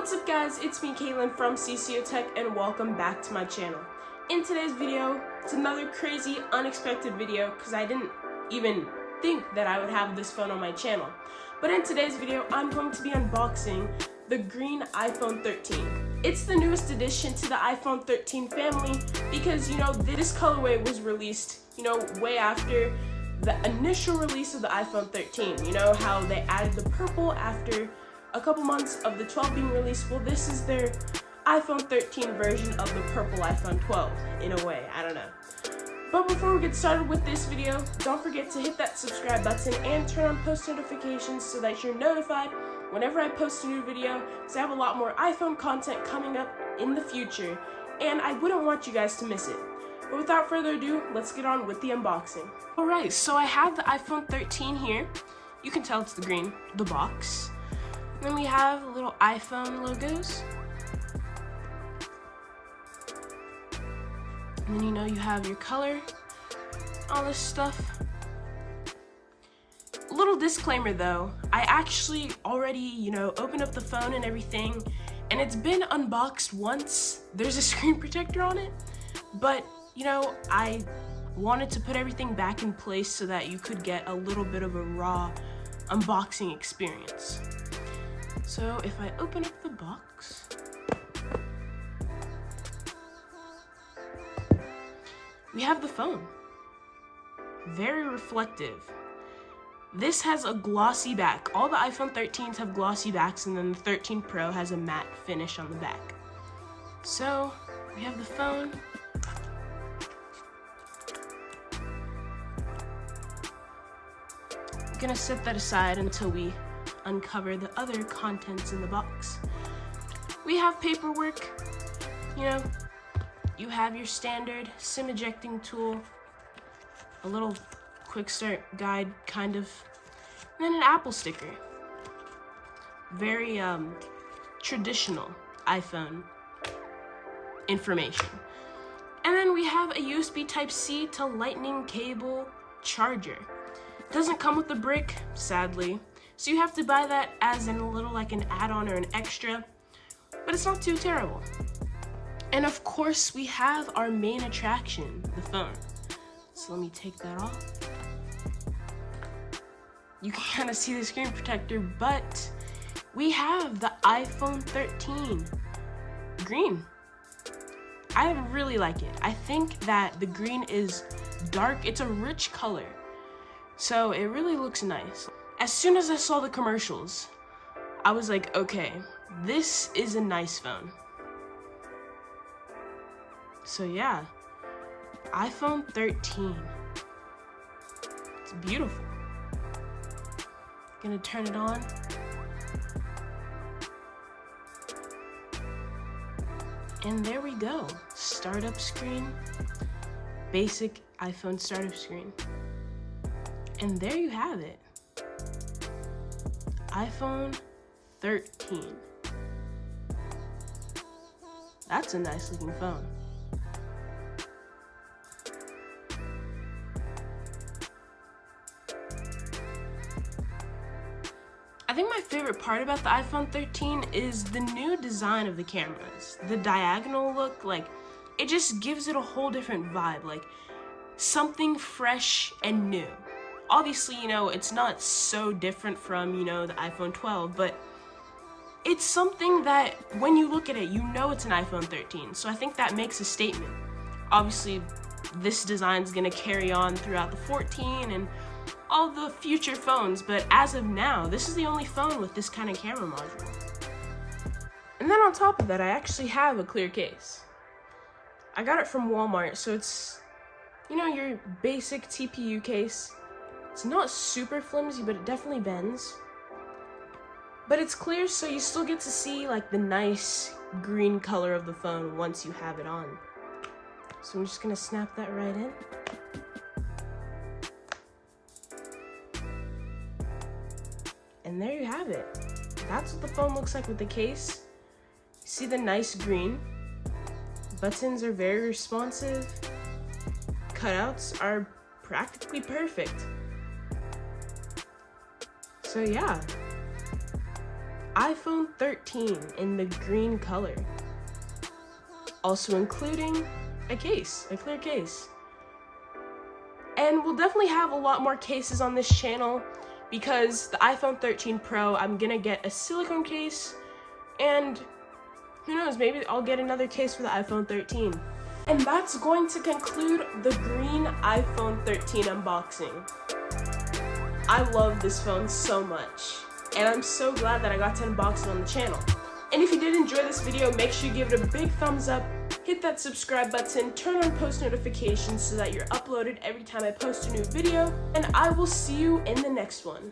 What's up guys, it's me Caitlin from CCO Tech and welcome back to my channel. In today's video, it's another crazy, unexpected video because I didn't even think that I would have this phone on my channel. But in today's video, I'm going to be unboxing the green iPhone 13. It's the newest addition to the iPhone 13 family because, this colorway was released, way after the initial release of the iPhone 13. You know how they added the purple after a couple months of the 12 being released? Well, this is their iPhone 13 version of the purple iPhone 12, in a way, I don't know. But before we get started with this video, don't forget to hit that subscribe button and turn on post notifications so that you're notified whenever I post a new video, because I have a lot more iPhone content coming up in the future, and I wouldn't want you guys to miss it. But without further ado, let's get on with the unboxing. Alright, so I have the iPhone 13 here. You can tell it's the green, the box. Then we have little iPhone logos. And then you have your color, all this stuff. Little disclaimer though, I actually already, opened up the phone and everything, and it's been unboxed once. There's a screen protector on it, but I wanted to put everything back in place so that you could get a little bit of a raw unboxing experience. So if I open up the box, we have the phone. Very reflective. This has a glossy back. All the iPhone 13s have glossy backs, and then the 13 Pro has a matte finish on the back. So we have the phone. I'm gonna set that aside until we uncover the other contents in the box. We have paperwork. You have your standard SIM ejecting tool, a little quick start guide kind of, and then an Apple sticker. Very traditional iPhone information. And then we have a USB Type-C to Lightning cable charger. Doesn't come with the brick, sadly, so you have to buy that as in a little like an add-on or an extra, but it's not too terrible. And of course we have our main attraction, the phone. So let me take that off. You can kind of see the screen protector, but we have the iPhone 13 green. I really like it. I think that the green is dark, it's a rich color, so it really looks nice. As soon as I saw the commercials, I was like, okay, this is a nice phone. So yeah, iPhone 13. It's beautiful. Gonna turn it on. And there we go. Startup screen. Basic iPhone startup screen. And there you have it. iPhone 13. That's a nice looking phone. I think my favorite part about the iPhone 13 is the new design of the cameras. The diagonal look, it just gives it a whole different vibe, something fresh and new. Obviously, it's not so different from, the iPhone 12, but it's something that when you look at it, it's an iPhone 13. So I think that makes a statement. Obviously, this design is gonna carry on throughout the 14 and all the future phones, but as of now, this is the only phone with this kind of camera module. And then on top of that, I actually have a clear case. I got it from Walmart, so it's, your basic TPU case. It's not super flimsy, but it definitely bends. But it's clear, so you still get to see the nice green color of the phone once you have it on. So I'm just gonna snap that right in. And there you have it. That's what the phone looks like with the case. You see the nice green. Buttons are very responsive. Cutouts are practically perfect. So yeah, iPhone 13 in the green color. Also including a case, a clear case. And we'll definitely have a lot more cases on this channel because the iPhone 13 Pro, I'm gonna get a silicone case, and who knows, maybe I'll get another case for the iPhone 13. And that's going to conclude the green iPhone 13 unboxing. I love this phone so much, and I'm so glad that I got to unbox it on the channel. And if you did enjoy this video, make sure you give it a big thumbs up, hit that subscribe button, turn on post notifications so that you're uploaded every time I post a new video, and I will see you in the next one.